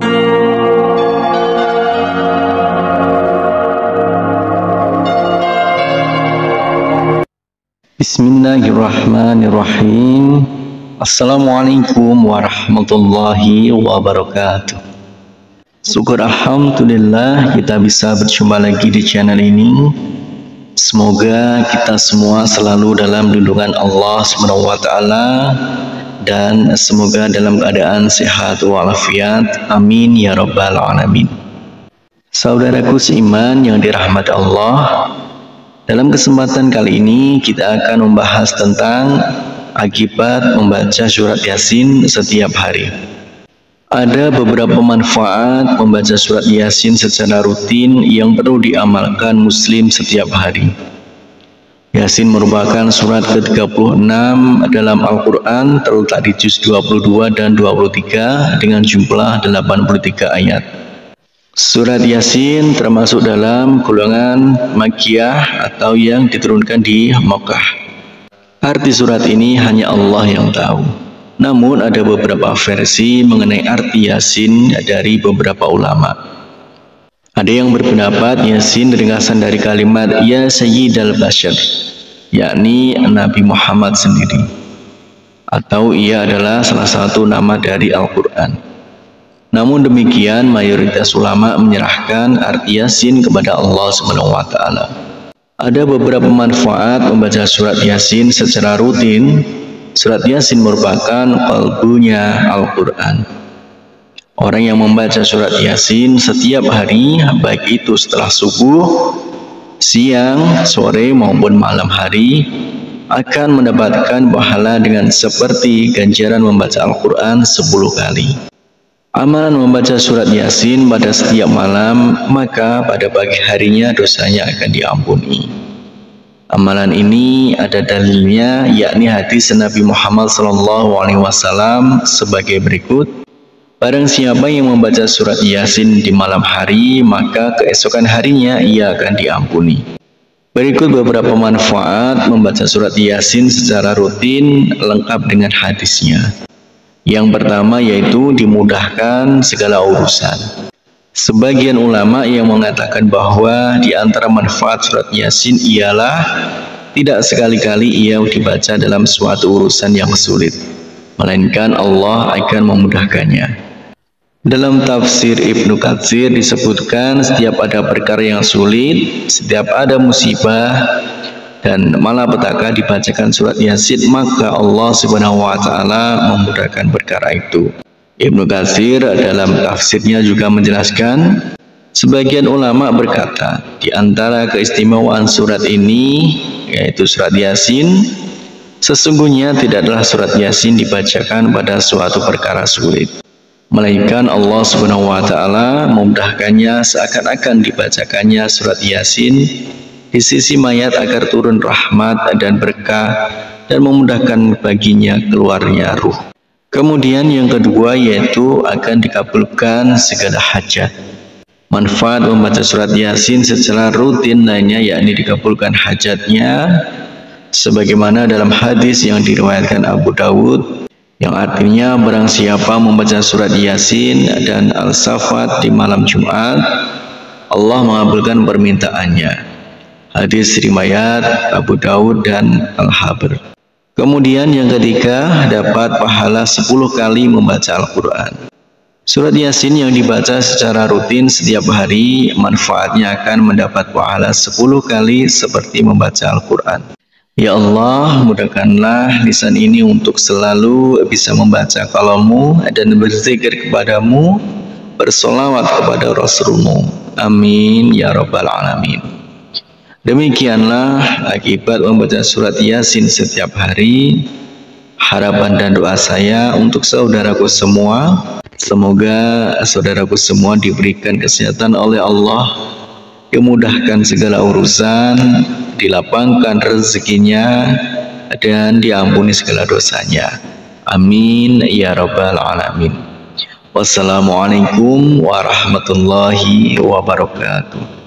Bismillahirrahmanirrahim. Assalamualaikum warahmatullahi wabarakatuh. Syukur alhamdulillah kita bisa berjumpa lagi di channel ini. Semoga kita semua selalu dalam lindungan Allah SWT dan semoga dalam keadaan sehat walafiat. Amin ya rabbal alamin. Saudaraku seiman yang dirahmati Allah, dalam kesempatan kali ini kita akan membahas tentang akibat membaca surat Yasin setiap hari. Ada beberapa manfaat membaca surat Yasin secara rutin yang perlu diamalkan muslim setiap hari. Yasin merupakan surat ke-36 dalam Al-Quran, terletak di juz 22 dan 23 dengan jumlah 83 ayat. Surat Yasin termasuk dalam golongan Makkiyah atau yang diturunkan di Makkah. Arti surat ini hanya Allah yang tahu. Namun ada beberapa versi mengenai arti Yasin dari beberapa ulama. Ada yang berpendapat Yasin ringkasan dari kalimat Ya Sayyidal Bashar, yakni Nabi Muhammad sendiri, atau ia adalah salah satu nama dari Al-Quran. Namun demikian, mayoritas ulama menyerahkan arti Yasin kepada Allah SWT. Ada beberapa manfaat membaca surat Yasin secara rutin. Surat Yasin merupakan qalbunya Al-Quran. Orang yang membaca surat Yasin setiap hari, baik itu setelah subuh, siang, sore maupun malam hari, akan mendapatkan pahala dengan seperti ganjaran membaca Al-Quran 10 kali. Amalan membaca surat Yasin pada setiap malam, maka pada pagi harinya dosanya akan diampuni. Amalan ini ada dalilnya, yakni hadis Nabi Muhammad SAW sebagai berikut. Barang siapa yang membaca surat Yasin di malam hari, maka keesokan harinya ia akan diampuni. Berikut beberapa manfaat membaca surat Yasin secara rutin, lengkap dengan hadisnya. Yang pertama yaitu dimudahkan segala urusan. Sebagian ulama yang mengatakan bahwa di antara manfaat surat Yasin ialah tidak sekali-kali ia dibaca dalam suatu urusan yang sulit, melainkan Allah akan memudahkannya. Dalam tafsir Ibnu Katsir disebutkan setiap ada perkara yang sulit, setiap ada musibah dan malapetaka dibacakan surat Yasin, maka Allah Subhanahu wa taala memudahkan perkara itu. Ibnu Katsir dalam tafsirnya juga menjelaskan, sebagian ulama berkata, di antara keistimewaan surat ini, yaitu surat Yasin, sesungguhnya tidaklah surat Yasin dibacakan pada suatu perkara sulit, melainkan Allah Subhanahu wa taala memudahkannya seakan-akan dibacakannya surat Yasin di sisi mayat agar turun rahmat dan berkah dan memudahkan baginya keluarnya ruh. Kemudian yang kedua yaitu akan dikabulkan segala hajat. Manfaat membaca surat Yasin secara rutin lainnya yakni dikabulkan hajatnya, sebagaimana dalam hadis yang diriwayatkan Abu Dawud yang artinya barang siapa membaca surat Yasin dan Al-Safat di malam Jumat, Allah mengabulkan permintaannya. Hadis riwayat Abu Dawud dan Al-Habr. Kemudian yang ketiga, dapat pahala 10 kali membaca Al-Quran. Surat Yasin yang dibaca secara rutin setiap hari, manfaatnya akan mendapat pahala 10 kali seperti membaca Al-Quran. Ya Allah, mudahkanlah lisan ini untuk selalu bisa membaca kalammu dan berzikir kepadamu, bersolawat kepada Rasulmu. Amin ya rabbal alamin. Demikianlah akibat membaca surat Yasin setiap hari. Harapan dan doa saya untuk saudaraku semua, semoga saudaraku semua diberikan kesehatan oleh Allah, dimudahkan segala urusan, dilapangkan rezekinya, dan diampuni segala dosanya. Amin ya rabbal alamin. Wassalamualaikum warahmatullahi wabarakatuh.